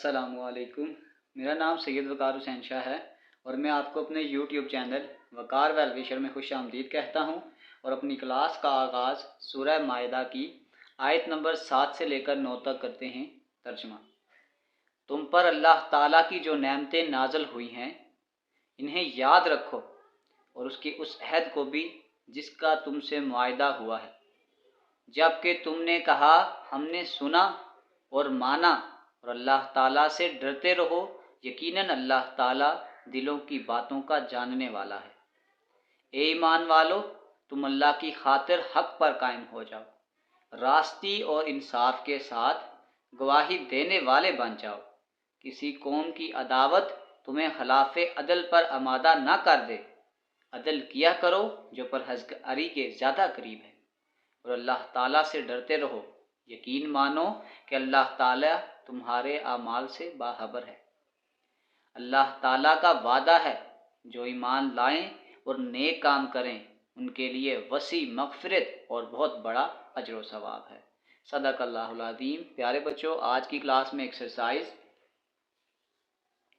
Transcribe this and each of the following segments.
अस्सलामुअलैकुम। मेरा नाम सैयद वकार हुसैन शाह है और मैं आपको अपने यूट्यूब चैनल वकार वेल विशर में खुश आमदीद कहता हूँ और अपनी क्लास का आगाज़ सूरह माइदा की आयत नंबर 7 से लेकर 9 तक करते हैं। तर्जमा। तुम पर अल्लाह ताला की जो नेमतें नाज़िल हुई हैं इन्हें याद रखो और उसके उस अहद को भी जिसका तुमसे मुआहदा हुआ है, जबकि तुमने कहा हमने सुना और माना, और अल्लाह ताला से डरते रहो, यकीनन अल्लाह ताला दिलों की बातों का जानने वाला है। ए ईमान वालो, तुम अल्लाह की खातिर हक पर कायम हो जाओ, रास्ती और इंसाफ के साथ गवाही देने वाले बन जाओ। किसी कौम की अदावत तुम्हें खिलाफे अदल पर आमादा ना कर दे। अदल किया करो जो परहेज़गारी के ज़्यादा करीब है, और अल्लाह ताला से डरते रहो। यकीन मानो कि अल्लाह ताला तुम्हारे आमाल से बाखबर है। अल्लाह ताला का वादा है, जो ईमान लाएं और नेक काम करें उनके लिए वसी मग़फ़िरत और बहुत बड़ा अजर व सवाब है। सदक़ल्लाहुल अज़ीम। प्यारे बच्चों, आज की क्लास में एक्सरसाइज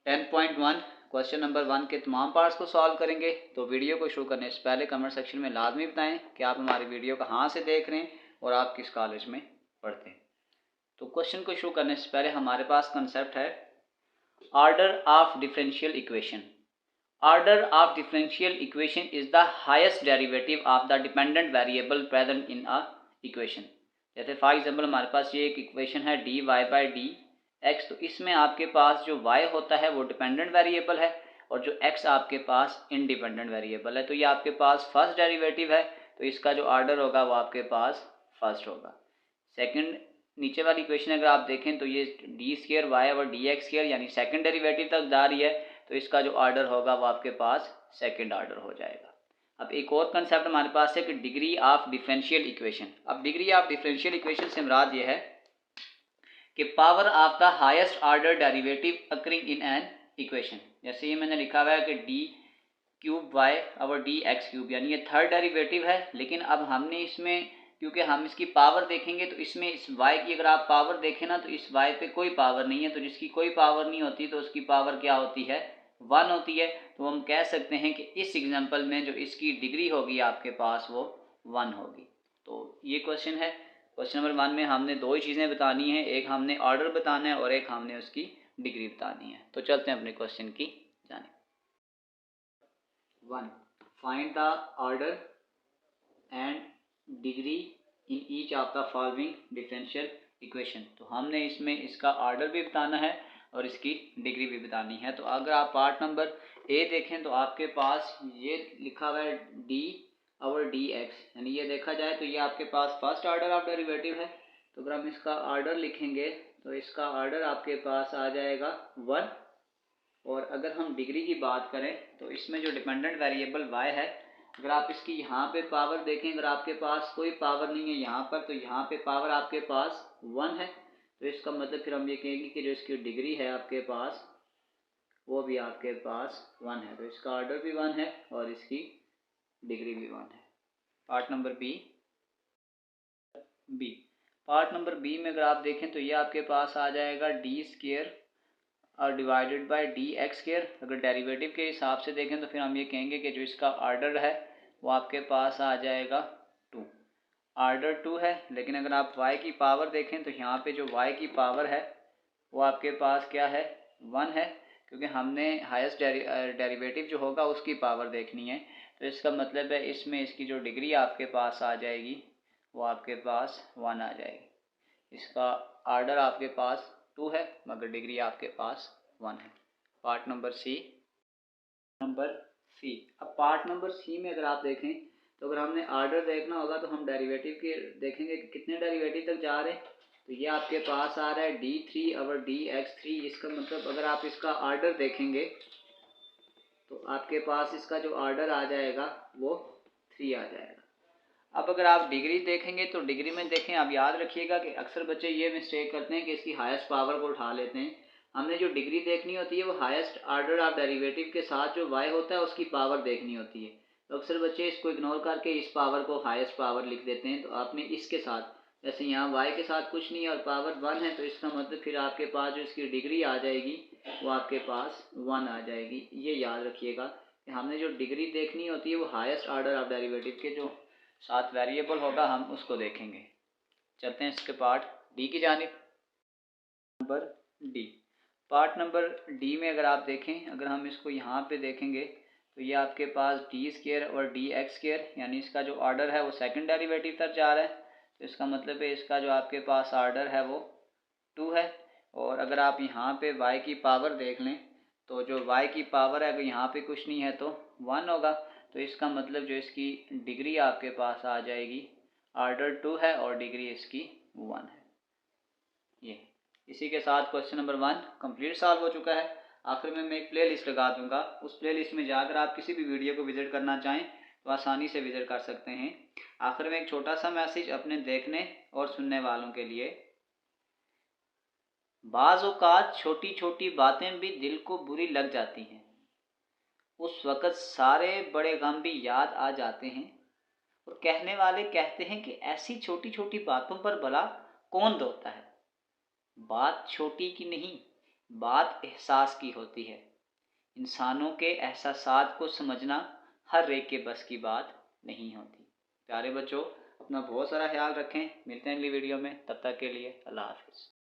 10.1 क्वेश्चन नंबर 1 के तमाम पार्ट्स को सॉल्व करेंगे। तो वीडियो को शुरू करने से पहले कमेंट सेक्शन में लाजमी बताएं कि आप हमारी वीडियो कहाँ से देख रहे हैं और आप किस कॉलेज में पढ़ते हैं। तो क्वेश्चन को शुरू करने से पहले हमारे पास कंसेप्ट है order of differential equation. Order of differential equation is the highest derivative of the dependent variable present in a equation. जैसे फॉर एग्जांपल हमारे पास ये एक इक्वेशन है dy बाई डी एक्स, तो इसमें आपके पास जो y होता है वो डिपेंडेंट वेरिएबल है और जो x आपके पास इंडिपेंडेंट वेरिएबल है। तो ये आपके पास फर्स्ट डेरिवेटिव है, तो इसका जो ऑर्डर होगा वो आपके पास फर्स्ट होगा। सेकंड, नीचे वाली इक्वेशन अगर आप देखें तो ये डी स्क्वायर वाई और डी एक्स स्क्वायर यानी सेकंड डेरिवेटिव तक जा रही है, तो इसका जो ऑर्डर होगा वो आपके पास सेकंड ऑर्डर हो जाएगा। अब एक और कंसेप्ट हमारे पास है कि डिग्री ऑफ डिफरेंशियल इक्वेशन। अब डिग्री ऑफ डिफरेंशियल इक्वेशन से मुराद ये है कि power of the highest order derivative occurring in an equation. जैसे ये मैंने लिखा हुआ है कि डी क्यूब वाई और डी एक्स क्यूब, यानी ये थर्ड डेरिवेटिव है, लेकिन अब हमने इसमें क्योंकि हम इसकी पावर देखेंगे तो इसमें इस y की अगर आप पावर देखें ना तो इस y पे कोई पावर नहीं है, तो जिसकी कोई पावर नहीं होती तो उसकी पावर क्या होती है, 1 होती है। तो हम कह सकते हैं कि इस एग्जांपल में जो इसकी डिग्री होगी आपके पास वो 1 होगी। तो ये क्वेश्चन है। क्वेश्चन नंबर 1 में हमने दो ही चीज़ें बतानी है, एक हमने ऑर्डर बताना है और एक हमने उसकी डिग्री बतानी है। तो चलते हैं अपने क्वेश्चन की जाने। 1. Find the order and degree in each of the following differential equation. तो हमने इसमें इसका ऑर्डर भी बताना है और इसकी डिग्री भी बतानी है। तो अगर आप पार्ट नंबर ए देखें तो आपके पास ये लिखा हुआ है डी और डी एक्स, यानी ये देखा जाए तो ये आपके पास फर्स्ट ऑर्डर ऑफ डेरिवेटिव है। तो अगर हम इसका ऑर्डर लिखेंगे तो इसका ऑर्डर आपके पास आ जाएगा 1। और अगर हम डिग्री की बात करें तो इसमें जो डिपेंडेंट वेरिएबल y है, अगर आप इसकी यहाँ पे पावर देखें, अगर आपके पास कोई पावर नहीं है यहाँ पर, तो यहाँ पे पावर आपके पास 1 है। तो इसका मतलब फिर हम ये कहेंगे कि जो इसकी डिग्री है आपके पास वो भी आपके पास 1 है। तो इसका ऑर्डर भी 1 है और इसकी डिग्री भी 1 है। Part number B. Part number B में अगर आप देखें तो ये आपके पास आ जाएगा डी स्क्वायर और divided by D x square. अगर डेरिवेटिव के हिसाब से देखें तो फिर हम ये कहेंगे कि जो इसका ऑर्डर है वो आपके पास आ जाएगा 2। ऑर्डर 2 है, लेकिन अगर आप y की पावर देखें तो यहाँ पे जो y की पावर है वो आपके पास क्या है, 1 है, क्योंकि हमने हाईएस्ट डेरिवेटिव जो होगा उसकी पावर देखनी है। तो इसका मतलब है इसमें इसकी जो डिग्री आपके पास आ जाएगी वो आपके पास 1 आ जाएगी। इसका ऑर्डर आपके पास 2 है मगर डिग्री आपके पास 1 है। Part number C. अब पार्ट नंबर सी में अगर आप देखें तो अगर हमने ऑर्डर देखना होगा तो हम डेरिवेटिव के देखेंगे कि कितने डेरिवेटिव तक जा रहे हैं। तो ये आपके पास आ रहा है d3 और dx3। इसका मतलब अगर आप इसका ऑर्डर देखेंगे तो आपके पास इसका जो ऑर्डर आ जाएगा वो 3 आ जाएगा। अब अगर आप डिग्री देखेंगे तो डिग्री में देखें, आप याद रखिएगा कि अक्सर बच्चे ये मिस्टेक करते हैं कि इसकी हाईएस्ट पावर को उठा लेते हैं। हमने जो डिग्री देखनी होती है वो हाईएस्ट ऑर्डर ऑफ डेरिवेटिव के साथ जो y होता है उसकी पावर देखनी होती है। तो अक्सर बच्चे इसको इग्नोर करके इस पावर को हाईएस्ट पावर लिख देते हैं। तो आपने इसके साथ, जैसे यहाँ y के साथ कुछ नहीं है और पावर 1 है, तो इसका मतलब फिर आपके पास जो इसकी डिग्री आ जाएगी वो आपके पास 1 आ जाएगी। ये याद रखिएगा कि हमने जो डिग्री देखनी होती है वो हाईएस्ट ऑर्डर ऑफ डेरिवेटिव के जो साथ वेरिएबल होगा हम उसको देखेंगे। चलते हैं इसके पार्ट डी की जानिब। Number D, part number D में अगर आप देखें, अगर हम इसको यहाँ पे देखेंगे तो ये आपके पास डी स्क्वायर और डी एक्स स्क्वायर, यानी इसका जो ऑर्डर है वो सेकंड डेरिवेटिव तक जा रहा है, तो इसका मतलब है इसका जो आपके पास ऑर्डर है वो 2 है। और अगर आप यहाँ पे y की पावर देख लें तो जो y की पावर है अगर यहाँ पे कुछ नहीं है तो 1 होगा, तो इसका मतलब जो इसकी डिग्री आपके पास आ जाएगी ऑर्डर 2 है और डिग्री इसकी 1 है। ये इसी के साथ क्वेश्चन नंबर 1 कंप्लीट सॉल्व हो चुका है। आखिर में मैं एक प्ले लिस्ट लगा दूंगा, उस प्ले लिस्ट में जाकर आप किसी भी वीडियो को विजिट करना चाहें तो आसानी से विजिट कर सकते हैं। आखिर में एक छोटा सा मैसेज अपने देखने और सुनने वालों के लिए, बाज़ औक़ात छोटी छोटी बातें भी दिल को बुरी लग जाती हैं, उस वक़्त सारे बड़े गम भी याद आ जाते हैं, और कहने वाले कहते हैं कि ऐसी छोटी छोटी बातों पर भला कौन रोता है। बात छोटी की नहीं, बात एहसास की होती है। इंसानों के एहसासात को समझना हर एक के बस की बात नहीं होती। प्यारे बच्चों, अपना बहुत सारा ख्याल रखें। मिलते हैं अगली वीडियो में, तब तक के लिए अल्लाह हाफ़िज़।